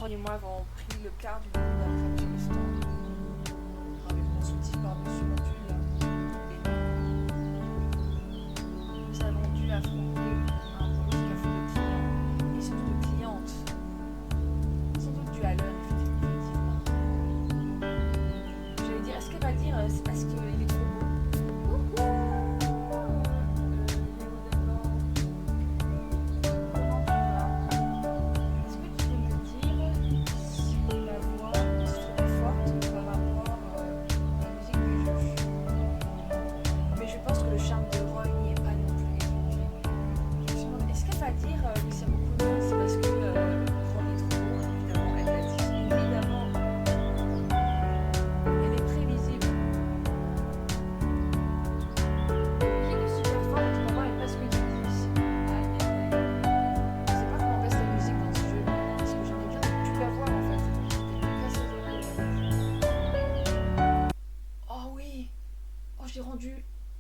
Croyez-moi, avons pris le quart du début de la crème sur le stand. Avec mon soutif par-dessus mon pull là. Nous avons dû affronter un brusque afflux de clients et surtout de clientes. Sans doute dû à l'heure, effectivement. J'allais dire, est-ce qu'elle va dire c'est parce qu'il est trop beau?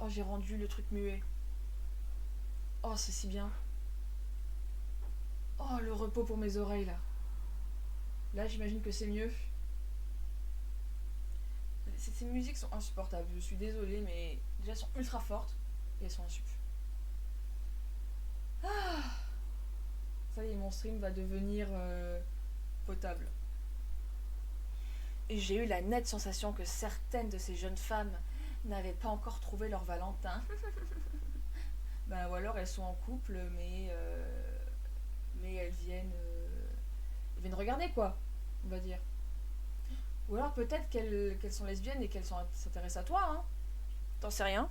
J'ai rendu le truc muet. Oh, c'est si bien. Oh, le repos pour mes oreilles, là. Là, j'imagine que c'est mieux. Ces musiques sont insupportables. Je suis désolée, mais déjà, elles sont ultra fortes. Et elles sont insup. Ah, ça y est, mon stream va devenir potable. Et j'ai eu la nette sensation que certaines de ces jeunes femmes n'avaient pas encore trouvé leur Valentin. Ben, ou alors elles sont en couple, mais elles viennent regarder, quoi, on va dire. Ou alors peut-être qu'elles sont lesbiennes et qu'elles s'intéressent à toi, hein. T'en sais rien.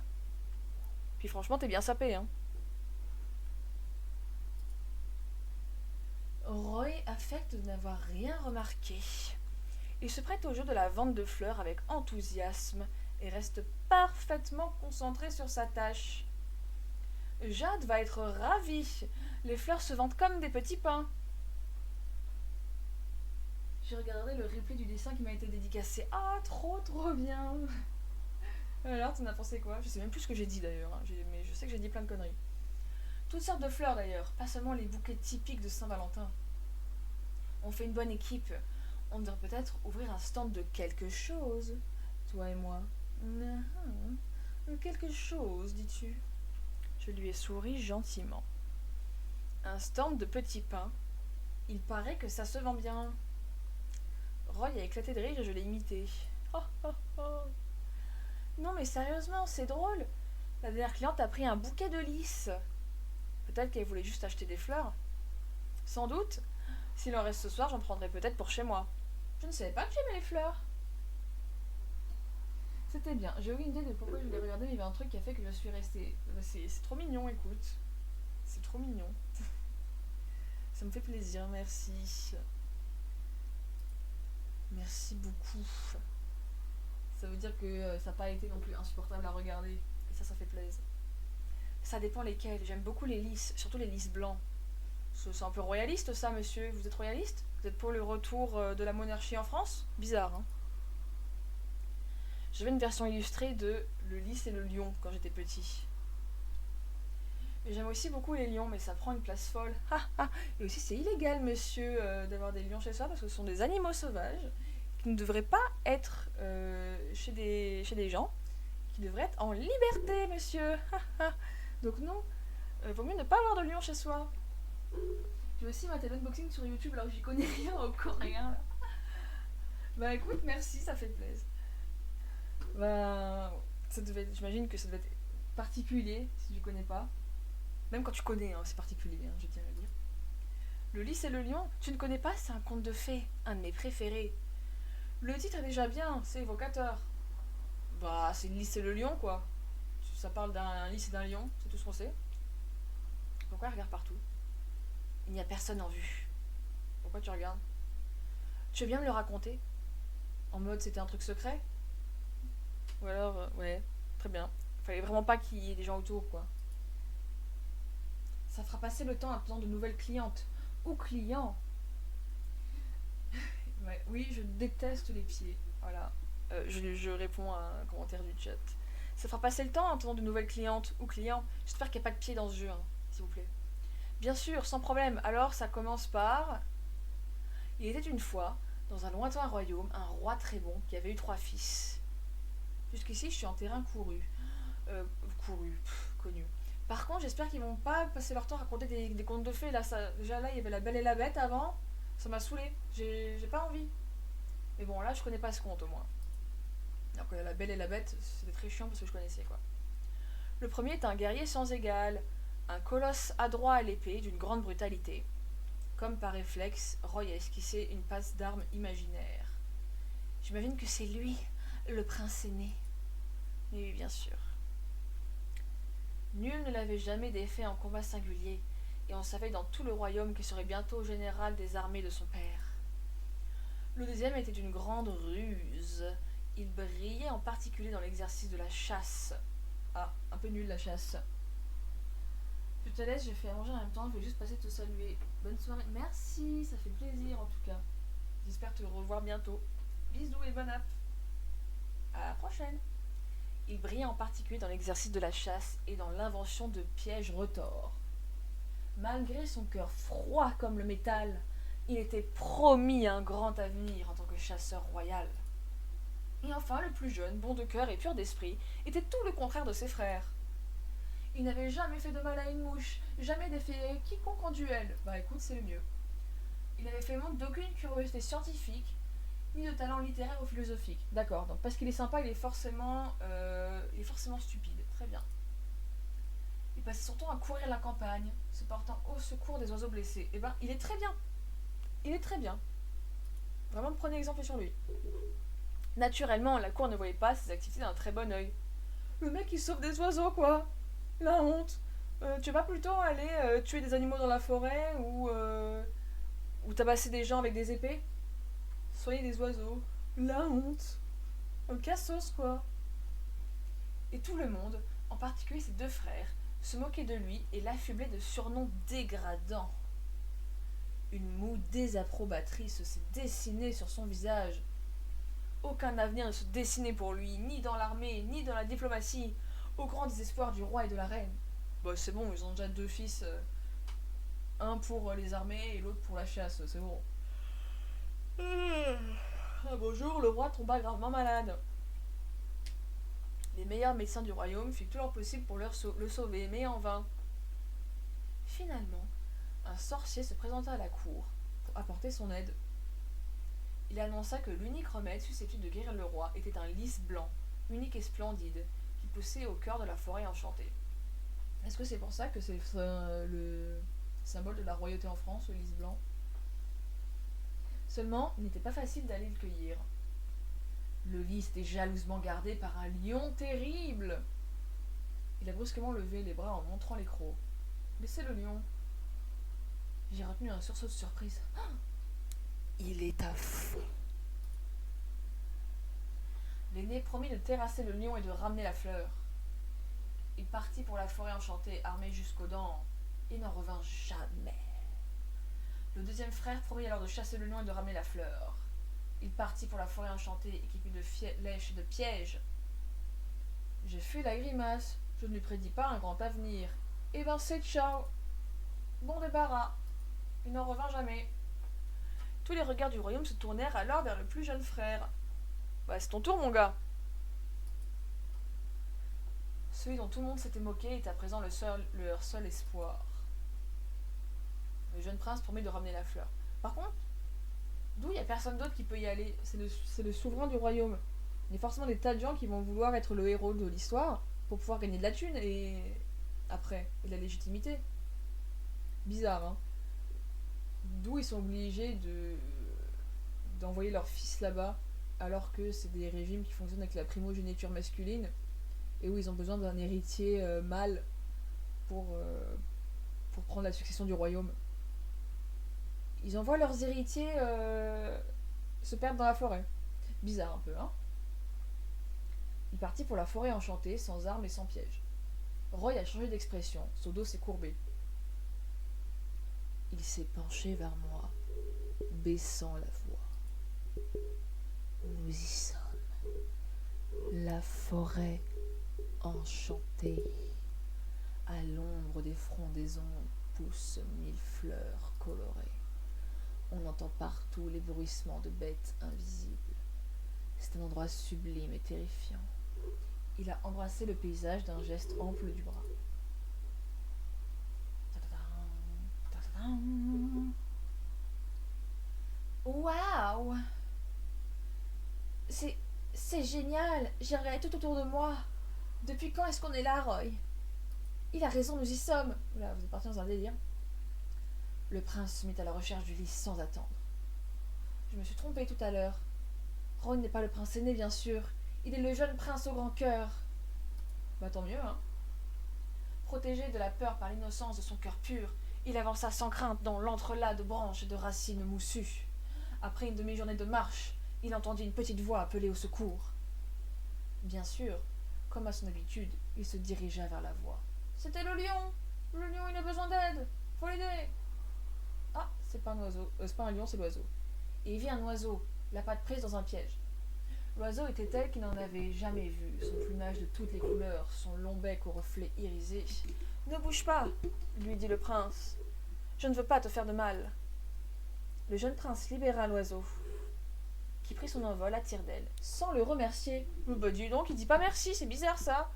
Puis franchement, t'es bien sapé, hein. Roy affecte de n'avoir rien remarqué. Il se prête au jeu de la vente de fleurs avec enthousiasme et reste parfaitement concentré sur sa tâche. Jade va être ravie. Les fleurs se vendent comme des petits pains. J'ai regardé le replay du dessin qui m'a été dédicacé. Ah, trop bien. Alors, t'en as pensé quoi? Je sais même plus ce que j'ai dit d'ailleurs, hein. Mais je sais que j'ai dit plein de conneries. Toutes sortes de fleurs d'ailleurs, pas seulement les bouquets typiques de Saint-Valentin. On fait une bonne équipe. On devrait peut-être ouvrir un stand de quelque chose, toi et moi. Quelque chose, dis-tu? Je lui ai souri gentiment. Un stand de petits pains. Il paraît que ça se vend bien. Roy a éclaté de rire et je l'ai imité. Oh, oh, oh. Non mais sérieusement, c'est drôle. La dernière cliente a pris un bouquet de lys. Peut-être qu'elle voulait juste acheter des fleurs. Sans doute. S'il en reste ce soir, j'en prendrai peut-être pour chez moi. Je ne savais pas que j'aimais les fleurs. C'était bien. J'ai aucune idée de pourquoi je l'ai regardé, mais il y avait un truc qui a fait que je suis restée. C'est trop mignon, écoute. C'est trop mignon. Ça me fait plaisir, merci. Merci beaucoup. Ça veut dire que ça n'a pas été non plus insupportable à regarder. Et ça fait plaisir. Ça dépend lesquels. J'aime beaucoup les lys, surtout les lys blancs. C'est un peu royaliste ça, monsieur. Vous êtes royaliste? Vous êtes pour le retour de la monarchie en France? Bizarre, hein. J'avais une version illustrée de Le lys et le lion quand j'étais petit. Et j'aime aussi beaucoup les lions, mais ça prend une place folle. Et aussi, c'est illégal, monsieur, d'avoir des lions chez soi parce que ce sont des animaux sauvages qui ne devraient pas être chez des gens, qui devraient être en liberté, monsieur. Donc non, vaut mieux ne pas avoir de lions chez soi. J'ai aussi maté l'unboxing sur YouTube alors que j'y connais rien au coréen. Là. Bah écoute, merci, ça fait plaisir. Bah, j'imagine que ça devait être particulier si tu connais pas. Même quand tu connais, hein, c'est particulier, hein, je tiens à le dire. Le lys et le lion, tu ne connais pas, c'est un conte de fées, un de mes préférés. Le titre est déjà bien, c'est évocateur. Bah, c'est le lys et le lion, quoi. Ça parle d'un lys et d'un lion, c'est tout ce qu'on sait. Pourquoi elle regarde partout? Il n'y a personne en vue. Pourquoi tu regardes? Tu veux bien me le raconter? En mode c'était un truc secret? Ou alors, ouais, très bien. Fallait vraiment pas qu'il y ait des gens autour, quoi. Ça fera passer le temps en attendant de nouvelles clientes. Ou clients. Ouais, oui, je déteste les pieds. Voilà. Je réponds à un commentaire du chat. Ça fera passer le temps en attendant de nouvelles clientes ou clients. J'espère qu'il n'y a pas de pieds dans ce jeu, hein, s'il vous plaît. Bien sûr, sans problème. Alors, ça commence par... Il était une fois, dans un lointain royaume, un roi très bon qui avait eu 3 fils. Jusqu'ici, je suis en terrain couru. Connu. Par contre, j'espère qu'ils vont pas passer leur temps à raconter des contes de fées. Là, déjà là, il y avait La Belle et la Bête avant. Ça m'a saoulé. J'ai pas envie. Mais bon, là, je connais pas ce conte au moins. Alors que La Belle et la Bête, c'était très chiant parce que je connaissais quoi. Le premier est un guerrier sans égal, un colosse adroit à l'épée d'une grande brutalité. Comme par réflexe, Roy a esquissé une passe d'armes imaginaire. J'imagine que c'est lui, le prince aîné. Mais oui, bien sûr. Nul ne l'avait jamais défait en combat singulier, et on savait dans tout le royaume qu'il serait bientôt général des armées de son père. Le deuxième était d'une grande ruse. Il brillait en particulier dans l'exercice de la chasse. Ah, un peu nul la chasse. Je te laisse, j'ai fait à manger en même temps, je vais juste passer te saluer. Bonne soirée. Merci, ça fait plaisir en tout cas. J'espère te revoir bientôt. Bisous et bonne app. À la prochaine. Il brillait en particulier dans l'exercice de la chasse et dans l'invention de pièges retors. Malgré son cœur froid comme le métal, il était promis un grand avenir en tant que chasseur royal. Et enfin, le plus jeune, bon de cœur et pur d'esprit, était tout le contraire de ses frères. Il n'avait jamais fait de mal à une mouche, jamais défié quiconque en duel. Bah écoute, c'est le mieux. Il n'avait fait montre d'aucune curiosité scientifique, ni de talent littéraire ou philosophique. D'accord, donc parce qu'il est sympa, il est forcément stupide. Très bien. Il passait son temps à courir la campagne, se portant au secours des oiseaux blessés. Eh ben, il est très bien. Il est très bien. Vraiment, prenez exemple sur lui. Naturellement, la cour ne voyait pas ses activités d'un très bon œil. Le mec, il sauve des oiseaux, quoi. La honte. Tu vas pas plutôt aller tuer des animaux dans la forêt ou tabasser des gens avec des épées? Soyez des oiseaux. La honte. Cassos, quoi. Et tout le monde, en particulier ses 2 frères, se moquait de lui et l'affublait de surnoms dégradants. Une moue désapprobatrice s'est dessinée sur son visage. Aucun avenir ne se dessinait pour lui, ni dans l'armée, ni dans la diplomatie, au grand désespoir du roi et de la reine. Bah c'est bon, ils ont déjà 2 fils, un pour les armées et l'autre pour la chasse, c'est bon. Un beau jour, le roi tomba gravement malade. Les meilleurs médecins du royaume firent tout leur possible pour le sauver, mais en vain. Finalement, un sorcier se présenta à la cour pour apporter son aide. Il annonça que l'unique remède susceptible de guérir le roi était un lys blanc, unique et splendide, qui poussait au cœur de la forêt enchantée. Est-ce que c'est pour ça que c'est le symbole de la royauté en France, le lys blanc? Seulement, il n'était pas facile d'aller le cueillir. Le lys était jalousement gardé par un lion terrible. Il a brusquement levé les bras en montrant les crocs. Laissez le lion. J'ai retenu un sursaut de surprise. Il est à fond. L'aîné promit de terrasser le lion et de ramener la fleur. Il partit pour la forêt enchantée, armé jusqu'aux dents, et n'en revint jamais. Le deuxième frère promit alors de chasser le lion et de ramener la fleur. Il partit pour la forêt enchantée, équipé de flèches et de pièges. J'ai fait la grimace, je ne lui prédis pas un grand avenir. Eh ben c'est ciao. Bon débarras. Il n'en revint jamais. Tous les regards du royaume se tournèrent alors vers le plus jeune frère. Bah c'est ton tour mon gars. Celui dont tout le monde s'était moqué était à présent leur seul espoir. Le jeune prince promet de ramener la fleur. Par contre, d'où il n'y a personne d'autre qui peut y aller. C'est le souverain du royaume. Il y a forcément des tas de gens qui vont vouloir être le héros de l'histoire pour pouvoir gagner de la thune et de la légitimité. Bizarre, hein. D'où ils sont obligés d'envoyer leur fils là-bas alors que c'est des régimes qui fonctionnent avec la primogéniture masculine et où ils ont besoin d'un héritier mâle pour prendre la succession du royaume. Ils envoient leurs héritiers se perdre dans la forêt. Bizarre un peu, hein. Il partit pour la forêt enchantée, sans armes et sans pièges. Roy a changé d'expression, son dos s'est courbé. Il s'est penché vers moi, baissant la voix. Nous y sommes. La forêt enchantée. À l'ombre des frondaisons poussent 1000 fleurs colorées. On entend partout les bruissements de bêtes invisibles. C'est un endroit sublime et terrifiant. Il a embrassé le paysage d'un geste ample du bras. Waouh! C'est génial! J'ai regardé tout autour de moi. Depuis quand est-ce qu'on est là, Roy? Il a raison, nous y sommes. Là, vous êtes parti dans un délire. Le prince se mit à la recherche du lys sans attendre. Je me suis trompée tout à l'heure. Roy n'est pas le prince aîné, bien sûr. Il est le jeune prince au grand cœur. Bah tant mieux, hein. Protégé de la peur par l'innocence de son cœur pur, il avança sans crainte dans l'entrelacs de branches et de racines moussues. Après une demi-journée de marche, il entendit une petite voix appeler au secours. Bien sûr, comme à son habitude, il se dirigea vers la voix. C'était le lion! Le lion, il a besoin d'aide! Faut l'aider! Ah, c'est pas un oiseau. C'est pas un lion, c'est l'oiseau. Et il vit un oiseau, la patte prise dans un piège. L'oiseau était tel qu'il n'en avait jamais vu, son plumage de toutes les couleurs, son long bec aux reflets irisés. « Ne bouge pas, lui dit le prince. Je ne veux pas te faire de mal. » Le jeune prince libéra l'oiseau, qui prit son envol à tire-d'aile, sans le remercier. « Bah dis donc, il dit pas merci, c'est bizarre ça.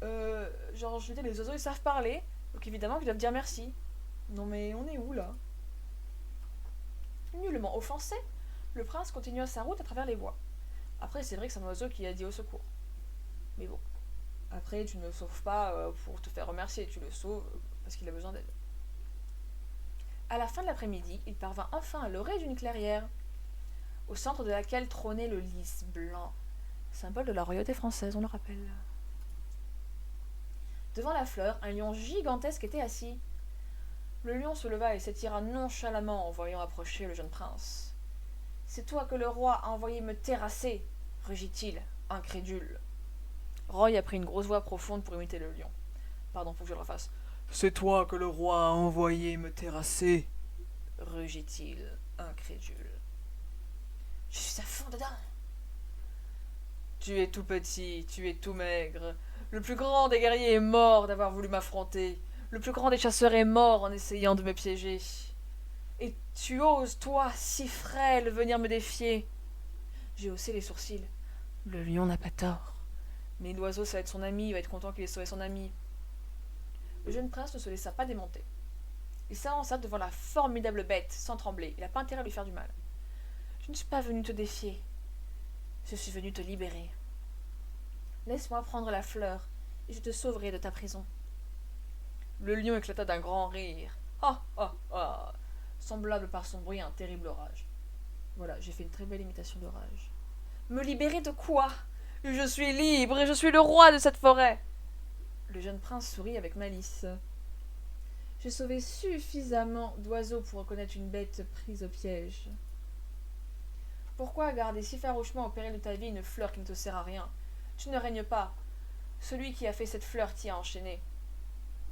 Genre, je veux dire, les oiseaux ils savent parler, donc évidemment qu'ils doivent dire merci. Non mais on est où là ?» Nullement offensé, le prince continua sa route à travers les bois. Après, c'est vrai que c'est un oiseau qui a dit au secours. Mais bon, après, tu ne le sauves pas pour te faire remercier, tu le sauves parce qu'il a besoin d'aide. À la fin de l'après-midi, il parvint enfin à l'orée d'une clairière, au centre de laquelle trônait le lys blanc, symbole de la royauté française, on le rappelle. Devant la fleur, un lion gigantesque était assis. Le lion se leva et s'étira nonchalamment en voyant approcher le jeune prince. « C'est toi que le roi a envoyé me terrasser, rugit-il, incrédule. » Roy a pris une grosse voix profonde pour imiter le lion. Pardon, faut que je le refasse. « C'est toi que le roi a envoyé me terrasser, rugit-il, incrédule. »« Je suis à fond dedans. »« Tu es tout petit, tu es tout maigre. Le plus grand des guerriers est mort d'avoir voulu m'affronter. Le plus grand des chasseurs est mort en essayant de me piéger. Et tu oses, toi, si frêle, venir me défier. » J'ai haussé les sourcils. Le lion n'a pas tort. Mais l'oiseau, ça va être son ami, il va être content qu'il ait sauvé son ami. Le jeune prince ne se laissa pas démonter. Il s'avança devant la formidable bête, sans trembler. Il n'a pas intérêt à lui faire du mal. Je ne suis pas venu te défier. Je suis venu te libérer. Laisse-moi prendre la fleur, et je te sauverai de ta prison. Le lion éclata d'un grand rire. Ah ah ah, semblable par son bruit à un terrible orage. Voilà, j'ai fait une très belle imitation d'orage. Me libérer de quoi? Je suis libre et je suis le roi de cette forêt. Le jeune prince sourit avec malice. J'ai sauvé suffisamment d'oiseaux pour reconnaître une bête prise au piège. Pourquoi garder si farouchement au péril de ta vie une fleur qui ne te sert à rien? Tu ne règnes pas. Celui qui a fait cette fleur t'y a enchaîné.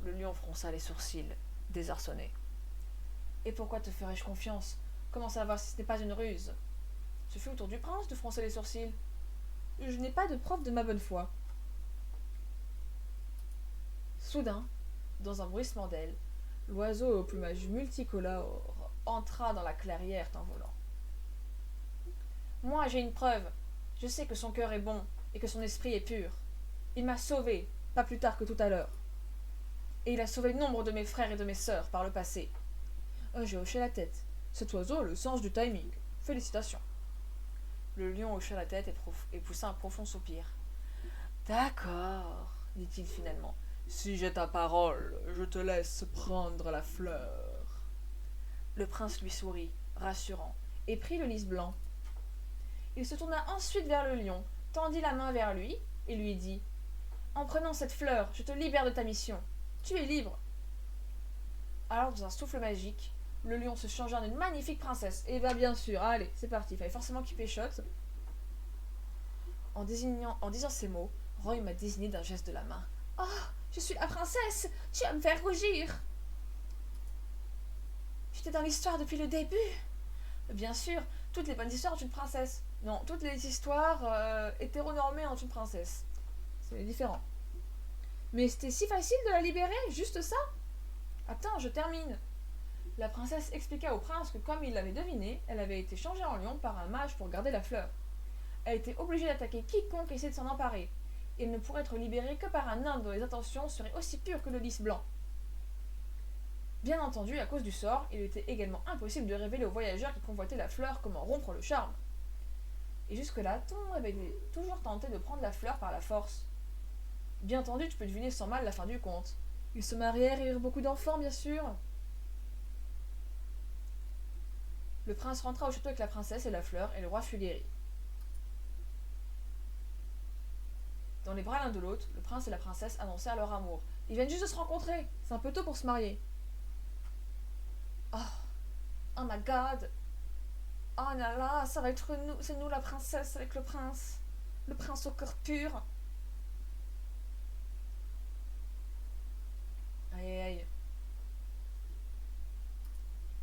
Le lion fronça les sourcils, désarçonné. Et pourquoi te ferais-je confiance? Comment savoir si ce n'est pas une ruse? Ce fut au tour du prince de froncer les sourcils. Je n'ai pas de preuve de ma bonne foi. Soudain, dans un bruissement d'ailes, l'oiseau au plumage multicolore entra dans la clairière en volant. Moi, j'ai une preuve. Je sais que son cœur est bon et que son esprit est pur. Il m'a sauvé, pas plus tard que tout à l'heure. Et il a sauvé nombre de mes frères et de mes sœurs par le passé. J'ai hoché la tête. Cet oiseau a le sens du timing. Félicitations. Le lion hocha la tête et poussa un profond soupir. D'accord, dit-il finalement. Si j'ai ta parole, je te laisse prendre la fleur. Le prince lui sourit, rassurant, et prit le lys blanc. Il se tourna ensuite vers le lion, tendit la main vers lui et lui dit « En prenant cette fleur, je te libère de ta mission. Tu es libre. » Alors, dans un souffle magique, le lion se changea en une magnifique princesse. Et bien sûr, allez, c'est parti, il fallait forcément qu'il péchote. En disant ces mots, Roy m'a désigné d'un geste de la main. « Oh, je suis la princesse. Tu vas me faire rougir. » J'étais dans l'histoire depuis le début. Bien sûr, toutes les bonnes histoires ont une princesse. Non, toutes les histoires hétéronormées ont une princesse. C'est différent. Mais c'était si facile de la libérer, juste ça. Attends, je termine. La princesse expliqua au prince que comme il l'avait deviné, elle avait été changée en lion par un mage pour garder la fleur. Elle était obligée d'attaquer quiconque essayait de s'en emparer, et elle ne pourrait être libérée que par un nain dont les intentions seraient aussi pures que le lys blanc. Bien entendu, à cause du sort, il était également impossible de révéler aux voyageurs qui convoitaient la fleur comment rompre le charme. Et jusque-là, tout le monde avait toujours tenté de prendre la fleur par la force. Bien entendu, tu peux deviner sans mal la fin du conte. Ils se marièrent et eurent beaucoup d'enfants, bien sûr. Le prince rentra au château avec la princesse et la fleur, et le roi fut guéri. Dans les bras l'un de l'autre, le prince et la princesse annoncèrent leur amour. Ils viennent juste de se rencontrer, c'est un peu tôt pour se marier. Oh, oh my god. Oh là là, ça va être nous, c'est nous la princesse avec le prince. Le prince au cœur pur. Aïe aïe aïe.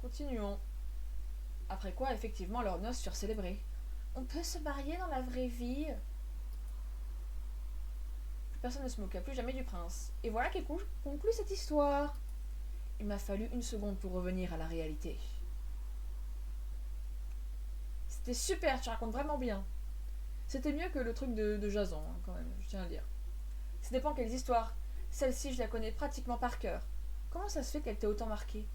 Continuons. Après quoi, effectivement, leurs noces furent célébrées. On peut se marier dans la vraie vie. Personne ne se moqua plus jamais du prince. Et voilà qui conclut cette histoire. Il m'a fallu une seconde pour revenir à la réalité. C'était super, tu racontes vraiment bien. C'était mieux que le truc de Jason, hein, quand même, je tiens à le dire. Ça dépend quelles histoires. Celle-ci, je la connais pratiquement par cœur. Comment ça se fait qu'elle t'ait autant marqué?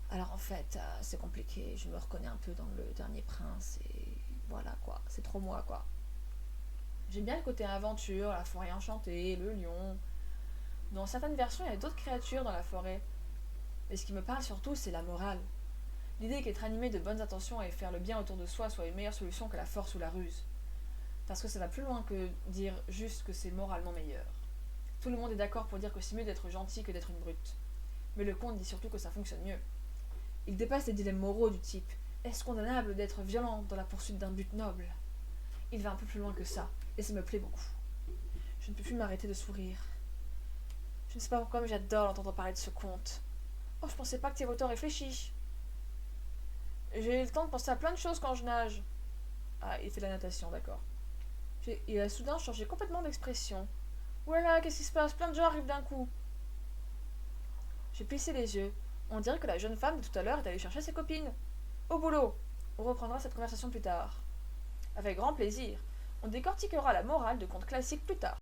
Alors en fait, c'est compliqué. Je me reconnais un peu dans le dernier prince et voilà quoi. C'est trop moi quoi. J'aime bien le côté aventure, la forêt enchantée, le lion. Dans certaines versions, il y a d'autres créatures dans la forêt. Mais ce qui me parle surtout, c'est la morale. L'idée qu'être animé de bonnes intentions et faire le bien autour de soi soit une meilleure solution que la force ou la ruse. Parce que ça va plus loin que dire juste que c'est moralement meilleur. Tout le monde est d'accord pour dire que c'est mieux d'être gentil que d'être une brute. Mais le conte dit surtout que ça fonctionne mieux. Il dépasse les dilemmes moraux du type est-ce condamnable d'être violent dans la poursuite d'un but noble? Il va un peu plus loin que ça, et ça me plaît beaucoup. Je ne peux plus m'arrêter de sourire. Je ne sais pas pourquoi, mais j'adore entendre parler de ce conte. Oh, je pensais pas que tu avais autant réfléchi. J'ai le temps de penser à plein de choses quand je nage. Ah, il fait de la natation, d'accord. Il a soudain changé complètement d'expression. Voilà, qu'est-ce qui se passe? Plein de gens arrivent d'un coup. J'ai plissé les yeux. On dirait que la jeune femme de tout à l'heure est allée chercher ses copines. Au boulot. On reprendra cette conversation plus tard. Avec grand plaisir. On décortiquera la morale de contes classiques plus tard.